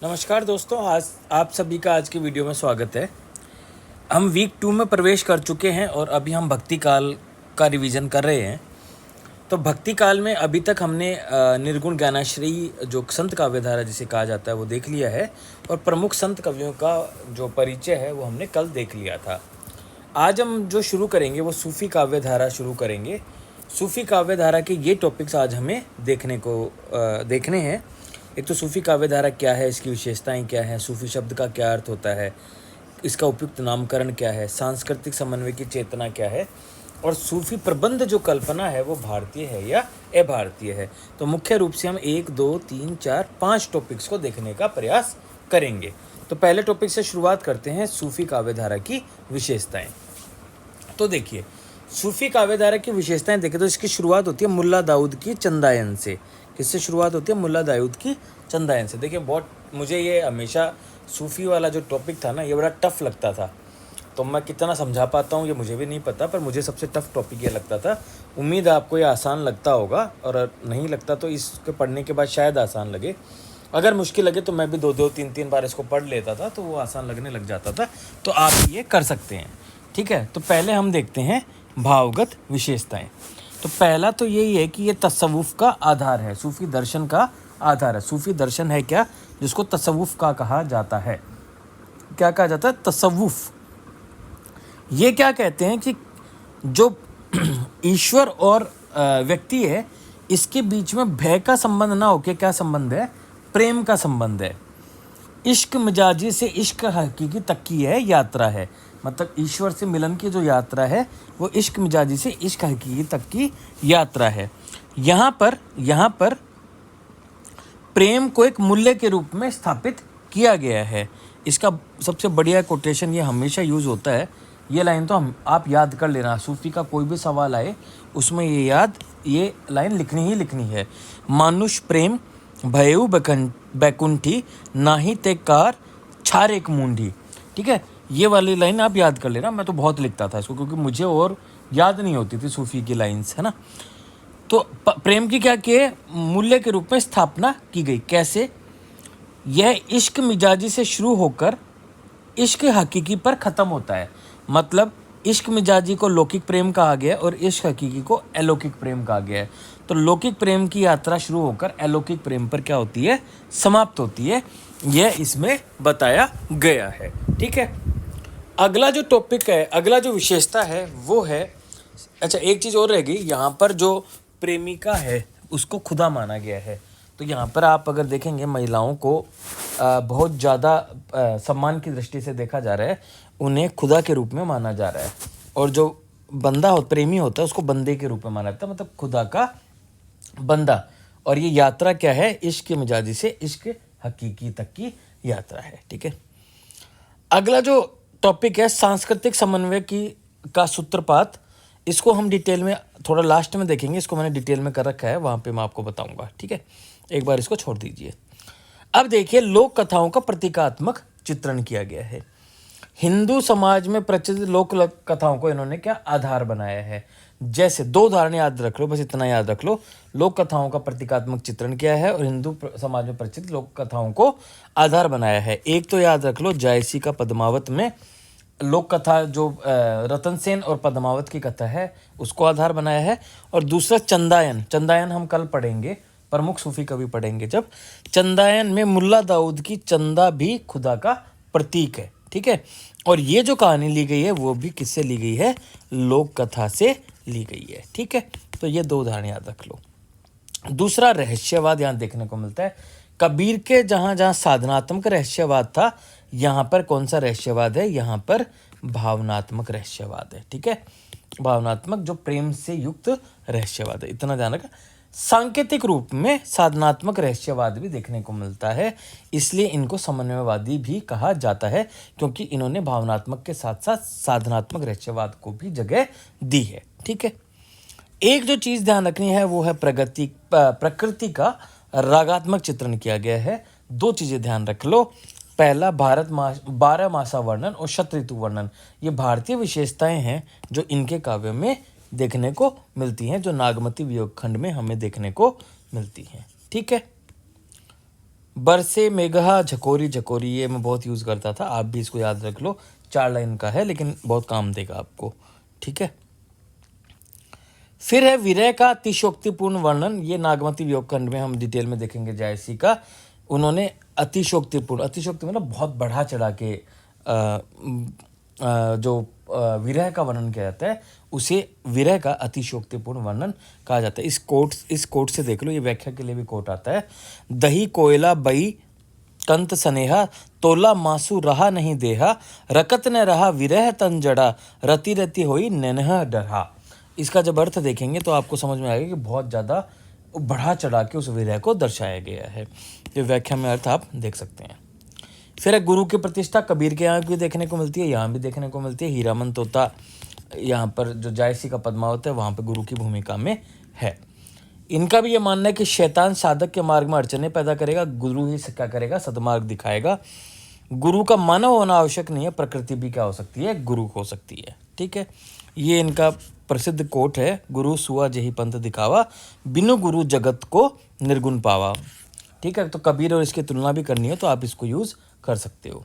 नमस्कार दोस्तों, आज आप सभी का आज की वीडियो में स्वागत है। हम वीक 2 में प्रवेश कर चुके हैं और अभी हम भक्ति काल का रिवीजन कर रहे हैं। तो भक्ति काल में अभी तक हमने निर्गुण ज्ञानाश्री जो संत काव्यधारा जिसे कहा जाता है वो देख लिया है, और प्रमुख संत कवियों का जो परिचय है वो हमने कल देख लिया था। आज हम जो शुरू करेंगे वो सूफी काव्यधारा शुरू करेंगे। सूफी काव्यधारा के ये टॉपिक्स आज हमें देखने हैं। एक तो सूफी काव्यधारा क्या है, इसकी विशेषताएं क्या हैं, सूफी शब्द का क्या अर्थ होता है, इसका उपयुक्त नामकरण क्या है, सांस्कृतिक समन्वय की चेतना क्या है, और सूफी प्रबंध जो कल्पना है वो भारतीय है या अभारतीय है। तो मुख्य रूप से हम 1, 2, 3, 4, 5 टॉपिक्स को देखने का प्रयास करेंगे। तो पहले टॉपिक से शुरुआत करते हैं, सूफी काव्यधारा की विशेषताएं। तो देखिए, सूफी काव्यधारा की विशेषताएं देखें तो इसकी शुरुआत होती है मुल्ला दाऊद की चंदायन से। किससे शुरुआत होती है? मुल्ला दाऊद की चंदायन से। देखिए, बहुत मुझे ये हमेशा सूफी वाला जो टॉपिक था ना, ये बड़ा टफ लगता था। तो मैं कितना समझा पाता हूँ ये मुझे भी नहीं पता, पर मुझे सबसे टफ टॉपिक ये लगता था। उम्मीद है आपको ये आसान लगता होगा, और नहीं लगता तो इसके पढ़ने के बाद शायद आसान लगे। अगर मुश्किल लगे तो मैं भी 2-2, 3-3 बार इसको पढ़ लेता था, तो वो आसान लगने लग जाता था। तो आप ये कर सकते हैं, ठीक है। तो पहले हम देखते हैं भावगत विशेषताएं। तो पहला तो यही है कि ये तसव्वुफ का आधार है, सूफी दर्शन का आधार है। सूफी दर्शन है क्या? जिसको तसव्वुफ का कहा जाता है। क्या कहा जाता है? तसव्वुफ। ये क्या कहते हैं कि जो ईश्वर और व्यक्ति है, इसके बीच में भय का संबंध ना होके क्या संबंध है? प्रेम का संबंध है। इश्क मिजाजी से इश्क हकीकी तक की है यात्रा है। मतलब ईश्वर से मिलन की जो यात्रा है वो इश्क मिजाजी से इश्क हकीकी तक की यात्रा है। यहाँ पर प्रेम को एक मूल्य के रूप में स्थापित किया गया है। इसका सबसे बढ़िया कोटेशन ये हमेशा यूज होता है। ये लाइन तो आप याद कर लेना, सूफी का कोई भी सवाल आए उसमें ये लाइन लिखनी ही लिखनी है। मानुष प्रेम भयउ बैकुंठी नाही ते कार छारेक मूंढी। ठीक है, ये वाली लाइन आप याद कर लेना। मैं तो बहुत लिखता था इसको, क्योंकि मुझे और याद नहीं होती थी सूफी की लाइंस, है ना। तो प्रेम की क्या किए? मूल्य के रूप में स्थापना की गई। कैसे? यह इश्क मिजाजी से शुरू होकर इश्क हकीकी पर ख़त्म होता है। मतलब इश्क मिजाजी को लौकिक प्रेम कहा गया और इश्क हकीकी को अलौकिक प्रेम कहा गया है। तो लौकिक प्रेम की यात्रा शुरू होकर अलौकिक प्रेम पर क्या होती है? समाप्त होती है। यह इसमें बताया गया है, ठीक है। अगला जो टॉपिक है, अगला जो विशेषता है वो है, अच्छा एक चीज़ और रहेगी, यहाँ पर जो प्रेमिका है उसको खुदा माना गया है। तो यहाँ पर आप अगर देखेंगे महिलाओं को बहुत ज़्यादा सम्मान की दृष्टि से देखा जा रहा है, उन्हें खुदा के रूप में माना जा रहा है। और जो प्रेमी होता है उसको बंदे के रूप में माना जाता है, मतलब खुदा का बंदा। और ये यात्रा क्या है? इश्क के मिजाजी से इश्क हकीकी तक की यात्रा है, ठीक है। अगला जो टॉपिक है सांस्कृतिक समन्वय का सूत्रपात। इसको हम डिटेल में थोड़ा लास्ट में देखेंगे। इसको मैंने डिटेल में कर रखा है, वहाँ पे मैं आपको बताऊंगा, ठीक है। एक बार इसको छोड़ दीजिए। अब देखिए, लोक कथाओं का प्रतीकात्मक चित्रण किया गया है। हिंदू समाज में प्रचलित लोक कथाओं को इन्होंने क्या आधार बनाया है। जैसे 2 उदाहरण याद रख लो, बस इतना याद रख लो। लोक कथाओं का प्रतीकात्मक चित्रण किया है और हिंदू समाज में प्रचलित लोक कथाओं को आधार बनाया है। एक तो याद रख लो, जायसी का पद्मावत में लोक कथा जो रतन सेन और पद्मावत की कथा है उसको आधार बनाया है। और दूसरा चंदायन हम कल पढ़ेंगे, प्रमुख सूफी कवि पढ़ेंगे जब। चंदायन में मुल्ला दाऊद की चंदा भी खुदा का प्रतीक है, ठीक है। और ये जो कहानी ली गई है वो भी किससे ली गई है? लोक कथा से ली गई है, ठीक है। तो ये 2 उदाहरण याद रख लो। दूसरा रहस्यवाद यहाँ देखने को मिलता है। कबीर के जहाँ साधनात्मक रहस्यवाद था, यहाँ पर कौन सा रहस्यवाद है? यहाँ पर भावनात्मक रहस्यवाद है, ठीक है। भावनात्मक जो प्रेम से युक्त रहस्यवाद है, इतना ध्यान रखा। सांकेतिक रूप में साधनात्मक रहस्यवाद भी देखने को मिलता है, इसलिए इनको समन्वयवादी भी कहा जाता है, क्योंकि इन्होंने भावनात्मक के साथ साथ साधनात्मक रहस्यवाद को भी जगह दी है, ठीक है। एक जो चीज़ ध्यान रखनी है वो है प्रकृति का रागात्मक चित्रण किया गया है। 2 चीज़ें ध्यान रख लो। पहला 12 मासा वर्णन और शत ऋतु वर्णन। ये भारतीय विशेषताएं हैं जो इनके काव्य में देखने को मिलती हैं, जो नागमती वियोग खंड में हमें देखने को मिलती हैं, ठीक है। बरसे मेघा झकोरी झकोरी, ये मैं बहुत यूज़ करता था, आप भी इसको याद रख लो। 4 लाइन का है लेकिन बहुत काम देगा आपको, ठीक है। फिर है विरह का अतिशोक्तिपूर्ण वर्णन। ये नागमती वियोग खंड में हम डिटेल में देखेंगे जायसी का। उन्होंने अतिशोक्तिपूर्ण, अतिशोक्ति मतलब बहुत बढ़ा चढ़ा के जो विरह का वर्णन किया जाता है उसे विरह का अतिशोक्तिपूर्ण वर्णन कहा जाता है। इस कोट से देख लो, ये व्याख्या के लिए भी कोट आता है। दही कोयला बई कंत स्नेहा, तोला मासु रहा नहीं देहा, रकत न रहा विरह तन जड़ा, रति रति होई नैनह डरहा। इसका जब अर्थ देखेंगे तो आपको समझ में आएगा कि बहुत ज़्यादा बढ़ा चढ़ा के उस विरह को दर्शाया गया है। ये व्याख्या में अर्थ आप देख सकते हैं। फिर है गुरु की प्रतिष्ठा। कबीर के यहाँ भी देखने को मिलती है, यहाँ भी देखने को मिलती है। हीरामन तोता यहाँ पर जो जायसी का पद्मावत है वहाँ पर गुरु की भूमिका में है। इनका भी ये मानना है कि शैतान साधक के मार्ग में अड़चने पैदा करेगा, गुरु ही क्या करेगा, सदमार्ग दिखाएगा। गुरु का मानव होना आवश्यक नहीं है, प्रकृति भी क्या हो सकती है, गुरु हो सकती है, ठीक है। ये इनका प्रसिद्ध कोट है, गुरु सुआ जही पंथ दिखावा, बिनु गुरु जगत को निर्गुण पावा, ठीक है। तो कबीर और इसकी तुलना भी करनी हो तो आप इसको यूज कर सकते हो।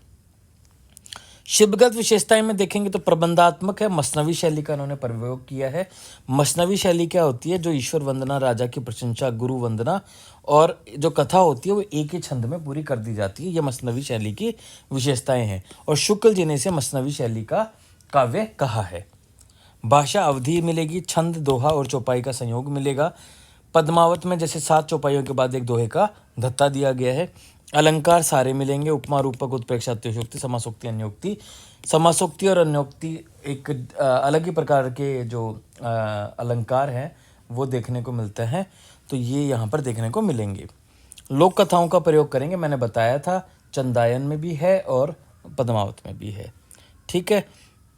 शिवगत विशेषताएं में देखेंगे तो प्रबंधात्मक है, मसनवी शैली का उन्होंने प्रयोग किया है। मसनवी शैली क्या होती है, जो ईश्वर वंदना, राजा की प्रशंसा, गुरु वंदना और जो कथा होती है वो एक ही छंद में पूरी कर दी जाती है। ये मसनवी शैली की विशेषताएं हैं और शुक्ल जी ने इसे मसनवी शैली का काव्य कहा है। भाषा अवधि मिलेगी, छंद, दोहा और चौपाई का संयोग मिलेगा। पद्मावत में जैसे 7 चौपाइयों के बाद एक दोहे का धत्ता दिया गया है। अलंकार सारे मिलेंगे, उपमा, रूपक, उत्प्रेक्षा, अतिशयोक्ति, समासोक्ति, अन्योक्ति। समासोक्ति और अन्योक्ति एक अलग ही प्रकार के जो अलंकार हैं वो देखने को मिलते हैं, तो ये यहाँ पर देखने को मिलेंगे। लोक कथाओं का प्रयोग करेंगे, मैंने बताया था, चंदायन में भी है और पद्मावत में भी है, ठीक है।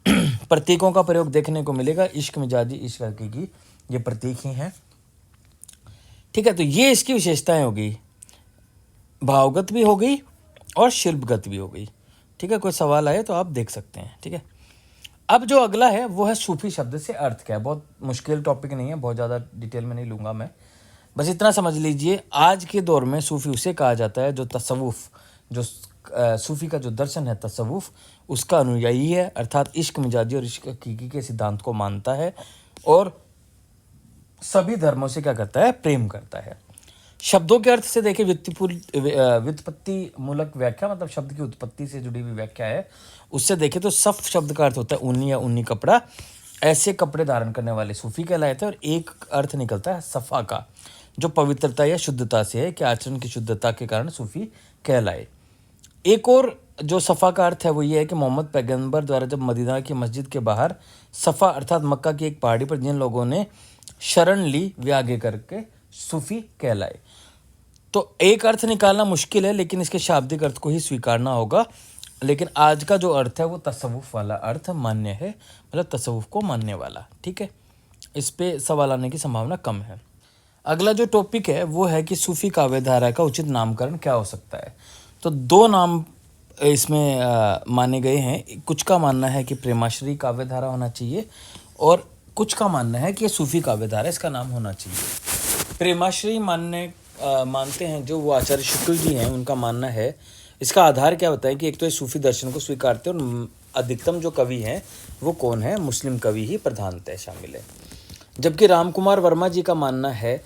प्रतीकों का प्रयोग देखने को मिलेगा, इश्क मिजाजी, इश्क हकीकी, ये प्रतीक ही हैं, ठीक है। तो ये इसकी विशेषताएं हो गई, भावगत भी हो गई और शिल्पगत भी हो गई, ठीक है। कोई सवाल आए तो आप देख सकते हैं, ठीक है। अब जो अगला है वो है सूफी शब्द से अर्थ क्या है। बहुत मुश्किल टॉपिक नहीं है, बहुत ज़्यादा डिटेल में नहीं लूँगा मैं, बस इतना समझ लीजिए। आज के दौर में सूफी उसे कहा जाता है जो तसव्वुफ, जो सूफी का जो दर्शन है तसव्वुफ, उसका अनुयायी है, अर्थात इश्क मिजाजी और इश्क हकीकी के सिद्धांत को मानता है और सभी धर्मों से क्या करता है, प्रेम करता है। शब्दों के अर्थ से देखें, व्युत्पत्ति मूलक व्याख्या, मतलब शब्द की उत्पत्ति से जुड़ी हुई व्याख्या है, उससे देखें तो सफ शब्द का अर्थ होता है ऊनी या ऊनी कपड़ा। ऐसे कपड़े धारण करने वाले सूफी कहलाते हैं। और एक अर्थ निकलता है सफ़ा का, जो पवित्रता या शुद्धता से है, कि आचरण की शुद्धता के कारण सूफी कहलाए। एक और जो सफ़ा का अर्थ है वो ये है कि मोहम्मद पैगंबर द्वारा जब मदीना की मस्जिद के बाहर सफ़ा अर्थात मक्का की एक पहाड़ी पर जिन लोगों ने शरण ली, वे आगे करके सूफी कहलाए। तो एक अर्थ निकालना मुश्किल है, लेकिन इसके शाब्दिक अर्थ को ही स्वीकारना होगा। लेकिन आज का जो अर्थ है वो तसव्वुफ वाला अर्थ मान्य है, मतलब तसव्वुफ को मानने वाला, ठीक है। इस पे सवाल आने की संभावना कम है। अगला जो टॉपिक है वो है कि सूफी काव्य धारा का उचित नामकरण क्या हो सकता है। तो 2 नाम इसमें माने गए हैं। कुछ का मानना है कि प्रेमाश्री काव्य धारा होना चाहिए और कुछ का मानना है कि ये सूफी काव्य धारा इसका नाम होना चाहिए। प्रेमाश्री मानते हैं जो वो आचार्य शुक्ल जी हैं, उनका मानना है। इसका आधार क्या होता है कि एक तो ये सूफी दर्शन को स्वीकारते हैं और अधिकतम जो कवि हैं वो कौन है, मुस्लिम कवि ही प्रधानतः शामिल है। जबकि रामकुमार वर्मा जी का मानना है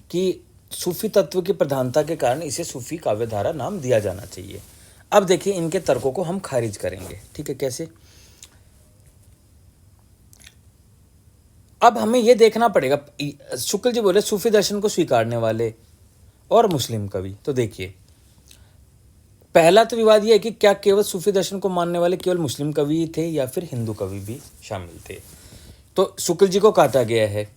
कि सूफी तत्व की प्रधानता के कारण इसे सूफी काव्यधारा नाम दिया जाना चाहिए। अब देखिए इनके तर्कों को हम खारिज करेंगे, ठीक है, कैसे। अब हमें यह देखना पड़ेगा, शुक्ल जी बोले सूफी दर्शन को स्वीकारने वाले और मुस्लिम कवि। तो देखिए, पहला तो विवाद यह है कि क्या केवल सूफी दर्शन को मानने वाले केवल मुस्लिम कवि थे या फिर हिंदू कवि भी शामिल थे। तो शुक्ल जी को काटा गया है।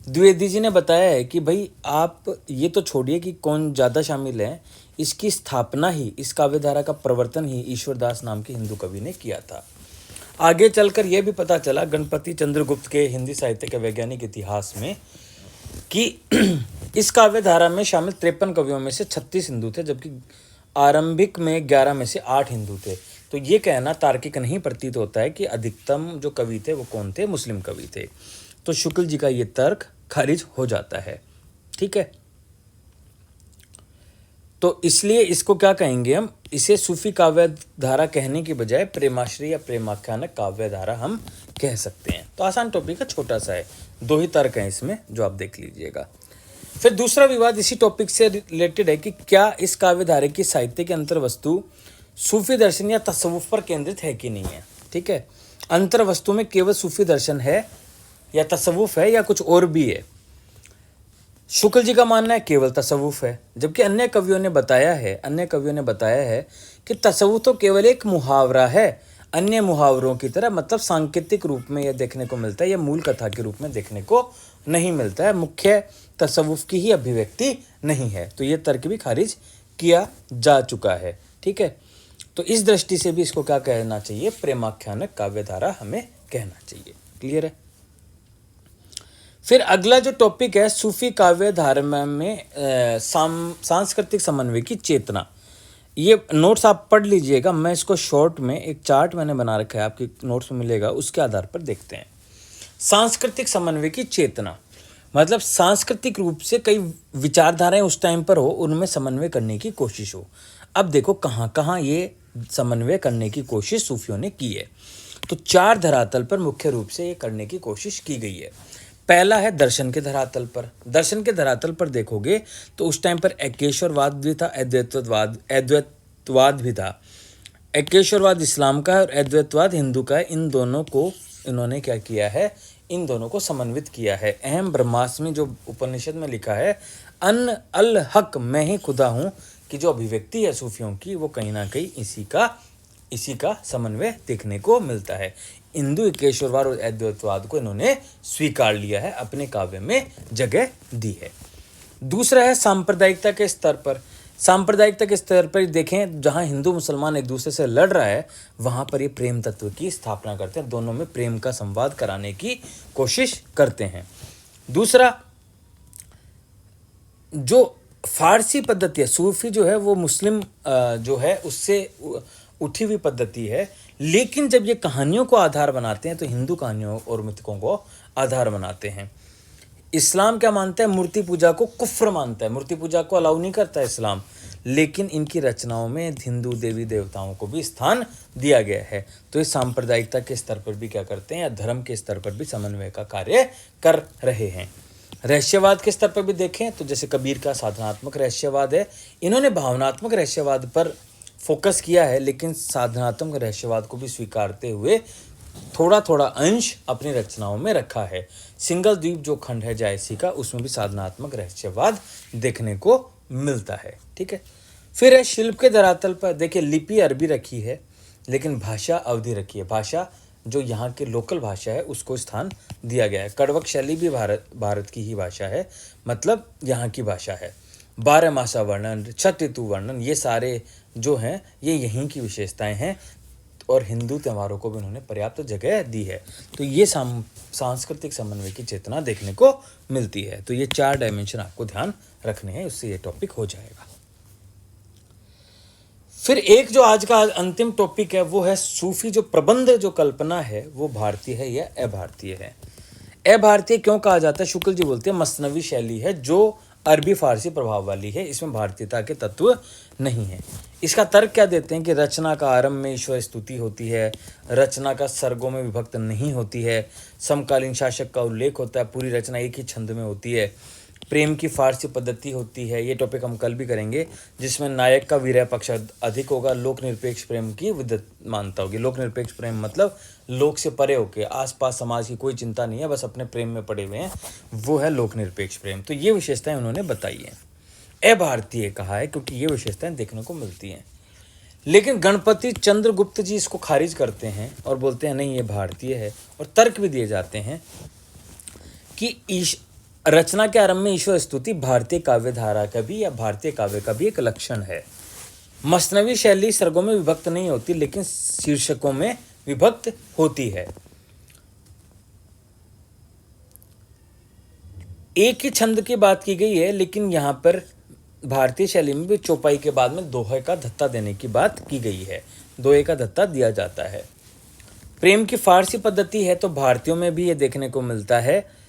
द्विवेदी जी ने बताया है कि भाई आप ये तो छोड़िए कि कौन ज़्यादा शामिल है, इसकी स्थापना ही, इस काव्यधारा का प्रवर्तन ही ईश्वरदास नाम के हिंदू कवि ने किया था। आगे चलकर यह भी पता चला गणपति चंद्रगुप्त के हिंदी साहित्य के वैज्ञानिक इतिहास में कि इस काव्यधारा में शामिल 53 कवियों में से 36 हिंदू थे, जबकि आरंभिक में 11 में से 8 हिंदू थे। तो ये कहना तार्किक नहीं प्रतीत होता है कि अधिकतम जो कवि थे वो कौन थे, मुस्लिम कवि थे। तो शुक्ल जी का ये तर्क खारिज हो जाता है, ठीक है। तो इसलिए इसको क्या कहेंगे हम, इसे सूफी काव्य धारा कहने की बजाय प्रेमाश्री या प्रेमाख्यानक काव्य धारा हम कह सकते हैं। तो आसान टॉपिक है, छोटा सा है, 2 ही तर्क हैं इसमें जो आप देख लीजिएगा। फिर दूसरा विवाद इसी टॉपिक से रिलेटेड है कि क्या इस काव्य धारा की साहित्य की अंतर्वस्तु सूफी दर्शन या तसव्वुफ पर केंद्रित है कि नहीं है। ठीक है, अंतर्वस्तु में केवल सूफी दर्शन है या तसव्वुफ है या कुछ और भी है। शुक्ल जी का मानना है केवल तसव्वुफ है, जबकि अन्य कवियों ने बताया है कि तसव्वुफ तो केवल एक मुहावरा है, अन्य मुहावरों की तरह, मतलब सांकेतिक रूप में यह देखने को मिलता है, यह मूल कथा के रूप में देखने को नहीं मिलता है, मुख्य तसव्वुफ की ही अभिव्यक्ति नहीं है। तो यह तर्क भी खारिज किया जा चुका है। ठीक है, तो इस दृष्टि से भी इसको क्या कहना चाहिए, प्रेमाख्यानक काव्यधारा हमें कहना चाहिए। क्लियर है। फिर अगला जो टॉपिक है, सूफी काव्य धारा में सांस्कृतिक समन्वय की चेतना। ये नोट्स आप पढ़ लीजिएगा, मैं इसको शॉर्ट में एक चार्ट मैंने बना रखा है, आपके नोट्स में मिलेगा, उसके आधार पर देखते हैं। सांस्कृतिक समन्वय की चेतना मतलब सांस्कृतिक रूप से कई विचारधाराएं उस टाइम पर हो, उनमें समन्वय करने की कोशिश हो। अब देखो कहाँ कहाँ ये समन्वय करने की कोशिश सूफियों ने की है। तो 4 धरातल पर मुख्य रूप से ये करने की कोशिश की गई है। पहला है दर्शन के धरातल पर। दर्शन के धरातल पर देखोगे तो उस टाइम पर एकेश्वरवाद भी था, अद्वैतवाद भी था। एकेश्वरवाद इस्लाम का है और अद्वैतवाद हिंदू का है। इन दोनों को इन्होंने क्या किया है, इन दोनों को समन्वित किया है। अहम ब्रह्मास्मि जो उपनिषद में लिखा है, अन अल हक मैं ही खुदा हूँ, कि जो अभिव्यक्ति है सूफियों की, वो कहीं ना कहीं इसी का समन्वय देखने को मिलता है। हिंदू एकेश्वरवाद और अद्वैतवाद को इन्होंने स्वीकार लिया है, अपने काव्य में जगह दी है। दूसरा है सांप्रदायिकता के स्तर पर। सांप्रदायिकता के स्तर पर देखें, जहां हिंदू मुसलमान एक दूसरे से लड़ रहा है, वहां पर ये प्रेम तत्व की स्थापना करते हैं, दोनों में प्रेम का संवाद कराने की कोशिश करते हैं। दूसरा, जो फारसी पद्धति है, सूफी जो है वो मुस्लिम जो है उससे उठी हुई पद्धति है, लेकिन जब ये कहानियों को आधार बनाते हैं तो हिंदू कहानियों और मिथकों को आधार बनाते हैं। इस्लाम क्या मानता है, मूर्ति पूजा को कुफ्र मानता है, मूर्ति पूजा को अलाउ नहीं करता इस्लाम, लेकिन इनकी रचनाओं में हिंदू देवी देवताओं को भी स्थान दिया गया है। तो ये सांप्रदायिकता के स्तर पर भी क्या करते हैं, या धर्म के स्तर पर भी समन्वय का कार्य कर रहे हैं। रहस्यवाद के स्तर पर भी देखें तो जैसे कबीर का साधनात्मक रहस्यवाद है, इन्होंने भावनात्मक रहस्यवाद पर फोकस किया है, लेकिन साधनात्मक रहस्यवाद को भी स्वीकारते हुए थोड़ा थोड़ा अंश अपनी रचनाओं में रखा है। सिंगल द्वीप जो खंड है जायसी का, उसमें भी साधनात्मक रहस्यवाद देखने को मिलता है। ठीक है। फिर है शिल्प के धरातल पर। देखिए, लिपि अरबी रखी है, लेकिन भाषा अवधी रखी है। भाषा जो यहाँ के लोकल भाषा है उसको स्थान दिया गया है। कड़वक शैली भी भारत की ही भाषा है, मतलब यहाँ की भाषा है। 12 मासा वर्णन, 6 ऋतु वर्णन, ये सारे जो हैं ये यहीं की विशेषताएं हैं, और हिंदू त्योहारों को भी उन्होंने पर्याप्त जगह दी है। तो ये सांस्कृतिक समन्वय की चेतना देखने को मिलती है। तो ये 4 डायमेंशन आपको ध्यान रखने हैं, उससे ये टॉपिक हो जाएगा। फिर एक जो आज का अंतिम टॉपिक है वो है सूफी जो प्रबंध जो कल्पना है वो भारतीय है या अभारतीय है। अभारतीय क्यों कहा जाता है? शुक्ल जी बोलते हैं मसनवी शैली है जो अरबी फारसी प्रभाव वाली है, इसमें भारतीयता के तत्व नहीं है। इसका तर्क क्या देते हैं कि रचना का आरंभ में ईश्वर स्तुति होती है, रचना का सर्गों में विभक्त नहीं होती है, समकालीन शासक का उल्लेख होता है, पूरी रचना एक ही छंद में होती है, प्रेम की फारसी पद्धति होती है, ये टॉपिक हम कल भी करेंगे, जिसमें नायक का विरह पक्ष अधिक होगा, लोक निरपेक्ष प्रेम की विद्यमानता होगी। लोक निरपेक्ष प्रेम मतलब लोक से परे होके, आसपास समाज की कोई चिंता नहीं है, बस अपने प्रेम में पड़े हुए हैं, वो है लोक निरपेक्ष प्रेम। तो ये विशेषताएं उन्होंने बताई हैं। अभारतीय कहा है क्योंकि ये विशेषताएं देखने को मिलती हैं। लेकिन गणपति चंद्रगुप्त जी इसको खारिज करते हैं और बोलते हैं नहीं, ये भारतीय है, और तर्क भी दिए जाते हैं कि रचना के आरंभ में ईश्वर स्तुति भारतीय काव्य धारा का भी या भारतीय काव्य का भी एक लक्षण है। मसनवी शैली सर्गों में विभक्त नहीं होती, लेकिन शीर्षकों में विभक्त होती है। एक ही छंद की बात की गई है, लेकिन यहाँ पर भारतीय शैली में भी चौपाई के बाद में दोहे का धत्ता देने की बात की गई है। दोहे का धत्ता दिया जाता है। प्रेम की फारसी पद्धति है तो भारतीयों में भी ये देखने को मिलता है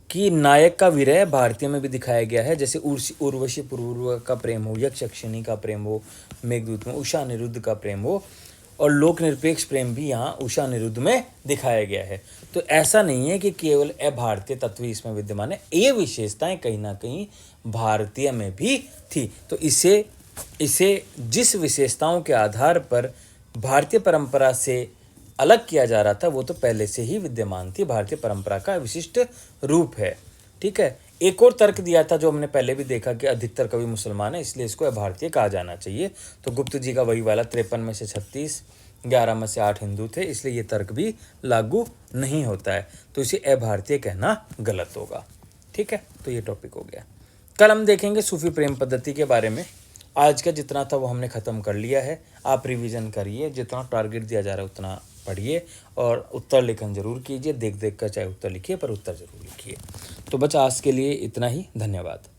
कि नायक का विरह भारतीय में भी दिखाया गया है, जैसे उर्वशी पूर्व का प्रेम हो, यक्ष यक्षिणी का प्रेम हो, मेघदूत में उषा अनिरुद्ध का प्रेम हो, और लोक निरपेक्ष प्रेम भी यहाँ उषा अनिरुद्ध में दिखाया गया है। तो ऐसा नहीं है कि केवल भारतीय तत्व इसमें विद्यमान है, ये विशेषताएं कहीं ना कहीं भारतीय में भी थी। तो इसे जिस विशेषताओं के आधार पर भारतीय परंपरा से अलग किया जा रहा था वो तो पहले से ही विद्यमान थी, भारतीय परंपरा का विशिष्ट रूप है। ठीक है, एक और तर्क दिया था जो हमने पहले भी देखा कि अधिकतर कवि मुसलमान है इसलिए इसको अभारतीय कहा जाना चाहिए। तो गुप्त जी का वही वाला 53 में से 36, 11 में से 8 हिंदू थे, इसलिए ये तर्क भी लागू नहीं होता है। तो इसे अभारतीय कहना गलत होगा। ठीक है, तो ये टॉपिक हो गया। कल हम देखेंगे सूफी प्रेम पद्धति के बारे में। आज का जितना था वो हमने ख़त्म कर लिया है। आप रिवीजन करिए, जितना टारगेट दिया जा रहा है उतना पढ़िए और उत्तर लेखन जरूर कीजिए। देख देख कर चाहे उत्तर लिखिए पर उत्तर जरूर लिखिए। तो बस आज के लिए इतना ही। धन्यवाद।